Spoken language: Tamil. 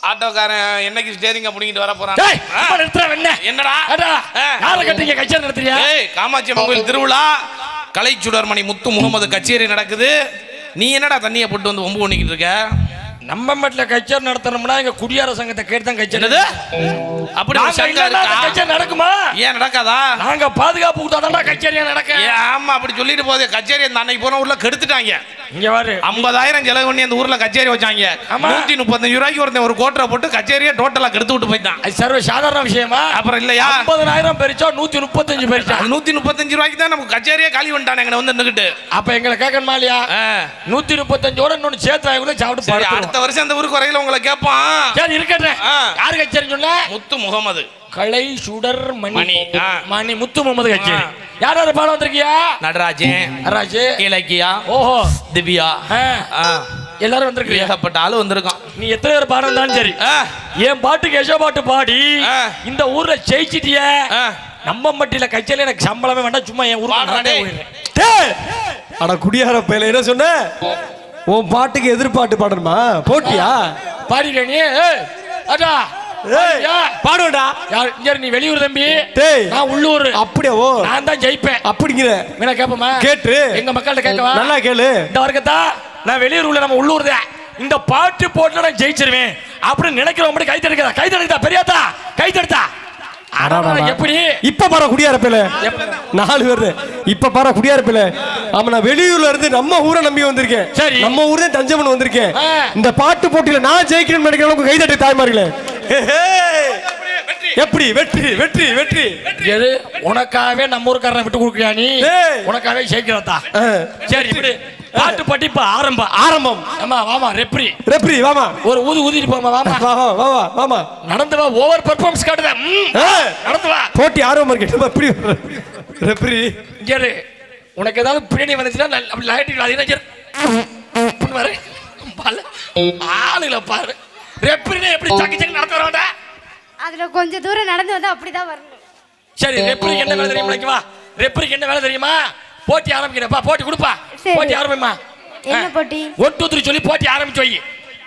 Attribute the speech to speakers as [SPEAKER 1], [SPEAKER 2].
[SPEAKER 1] ஆட்டோக்காரன் என்னைக்கு ஸ்டேரிங்க புடிங்கிட்டு வர போறான். என்னடா
[SPEAKER 2] யாரை கட்டிங்க கச்சேரி நடத்துறியா?
[SPEAKER 1] காமாட்சி அம்மன் கோயில் திருவிழா கலைச்சுடர்மணி முத்து முகமது கச்சேரி நடக்குது. நீ என்னடா தண்ணியை போட்டு வந்து ஒம்பு பண்ணிக்கிட்டு இருக்க?
[SPEAKER 2] நம்ம வீட்டில் கச்சேரி நடத்தணும்னா எங்க குடியார சங்கத்தை கேட்டு தான் கச்சேரி.
[SPEAKER 1] அப்படி
[SPEAKER 2] கச்சேரி நடக்குமா?
[SPEAKER 1] ஏன் நடக்காதா?
[SPEAKER 2] நாங்க பாதுகாப்பு கொடுத்தாதான் கச்சேரியா நடக்க.
[SPEAKER 1] ஆமா அப்படி சொல்லிட்டு போதே கச்சேரி அந்த அன்னைக்கு போன ஊர்ல கெடுத்துட்டாங்க.
[SPEAKER 2] இங்க பாரு
[SPEAKER 1] 50,000 செலவு பண்ணி அந்த ஊர்ல கச்சேரி வச்சாங்க. 135 ரூபாய்க்கு ஒருத்தன் ஒரு கோட்டரை போட்டு கச்சேரியை டோட்டலா கெடுத்து விட்டு போயிட்டான்.
[SPEAKER 2] அது சர்வ சாதாரண விஷயமா?
[SPEAKER 1] அப்புறம் இல்லையா
[SPEAKER 2] 50,000 பெருச்சா 135 பெருச்சா
[SPEAKER 1] 135 ரூபாய்க்கு தான் நமக்கு கச்சேரியே காலி பண்ணிட்டானே எங்களை வந்து நின்னுக்கிட்டு.
[SPEAKER 2] அப்ப எங்களை கேட்கணுமா இல்லையா? 135 இன்னொன்னு சேர்த்து வாங்கி கூட சாப்பிட்டு பாரு.
[SPEAKER 1] அடுத்த வருஷம் அந்த ஊருக்கு வரையில உங்களை கேட்பான்.
[SPEAKER 2] சரி இருக்கட்டும். யாரு கச்சேரி சொன்ன?
[SPEAKER 1] முத்து முகமது
[SPEAKER 2] கலை சுடர் மணி முத்து முகமது கச்சேரி. யார் யார் பாடம் வந்திருக்கியா?
[SPEAKER 1] நடராஜ் இலக்கியா
[SPEAKER 2] ஓஹோ
[SPEAKER 1] திவ்யா
[SPEAKER 2] எல்லாரும் வந்திருக்கு.
[SPEAKER 1] ஏகப்பட்ட ஆளு வந்திருக்கான்.
[SPEAKER 2] நீ எத்தனை பேர் பாடம் இருந்தாலும் சரி என் பாட்டுக்கு எசோ பாட்டு பாடி இந்த ஊர்ல ஜெயிச்சிட்டிய. நம்ம மட்டில கச்சேரி எனக்கு சம்பளமே வேண்டாம், சும்மா என் ஊர்ல.
[SPEAKER 3] அட குடியார பையல என்ன சொன்ன? உன் பாட்டுக்கு எதிர்பாட்டு பாடணுமா? போட்டியா?
[SPEAKER 2] பாடிட்ட நீ? அடா
[SPEAKER 3] பாடுடா.
[SPEAKER 2] நீ வெளியூர் தம்பி, நான் உள்ளூர்.
[SPEAKER 3] அப்படியே ஓ
[SPEAKER 2] நான் தான் ஜெயிப்பேன் அப்படிங்கிற வேணா கேப்பமா?
[SPEAKER 3] கேட்டு
[SPEAKER 2] எங்க மக்கள்கிட்ட கேட்கவா?
[SPEAKER 3] நல்லா கேளு.
[SPEAKER 2] இந்த வர்க்கத்தா நான் வெளியூர் உள்ள நம்ம உள்ளூர் தான். இந்த பாட்டு போட்டு நான் ஜெயிச்சிருவேன் அப்படின்னு நினைக்கிறவங்க கை தடுக்கா, கை தடுக்கா, பெரியாத்தா கை தடுத்தா. எப்படி
[SPEAKER 3] இப்ப பாரு குடியாரப்பில 4 பேரு இப்ப பாரு குடியாரப்பில. ஆமா நான் வெளியூர்ல இருந்து நம்ம ஊரை நம்பி வந்திருக்கேன். சரி நம்ம ஊர் தான் தஞ்சமன் வந்திருக்கேன். இந்த பாட்டு போட்டியில நான் ஜெயிக்கிறேன்னு நினைக்கிற அளவுக்கு கைதட்டி தாய்மார்களே. எப்படி வெற்றி வெற்றி வெற்றி
[SPEAKER 2] எது உனக்காகவே நம்ம ஊருக்காரனை விட்டு கொடுக்குறியா நீ? உனக்காகவே ஜெயிக்கிறதா? சரி இப்படி பாட்டு பாட்டி இப்ப ஆரம்பம். ஆமா வாமா ரெப்ரி வாமா ஒரு ஊதிட்டு போமா. வாமா வாமா நடந்து வா. ஓவர் பெர்ஃபார்மன்ஸ் காட்டுதா? நடந்து வா. போட்டி ஆர்வமா இருக்கு. எப்படி ரெப்ரி சரி உனக்கு ஏதாவது பிரியாணி வந்துச்சுன்னா அப்படி லைட்டிங் அது வர ஆளுகளை பாரு. ரெப்ரினா எப்படி சக்கி சக்கி நடந்து வரமாட்டா?
[SPEAKER 4] அதுல கொஞ்சம் தூரம் நடந்து வந்தா அப்படிதான் வரணும்.
[SPEAKER 2] சரி ரெப்ரிக்கு என்ன வேலை தெரியுமா? வா ரெப்ரிக்கு என்ன வேலை தெரியுமா? போட்டி ஆரம்பிக்கிறப்பா, போட்டி கொடுப்பா. போட்டி ஆரம்பிமா.
[SPEAKER 4] என்ன போட்டி?
[SPEAKER 2] 1 2 3 சொல்லி போட்டி ஆரம்பிச்சு வை.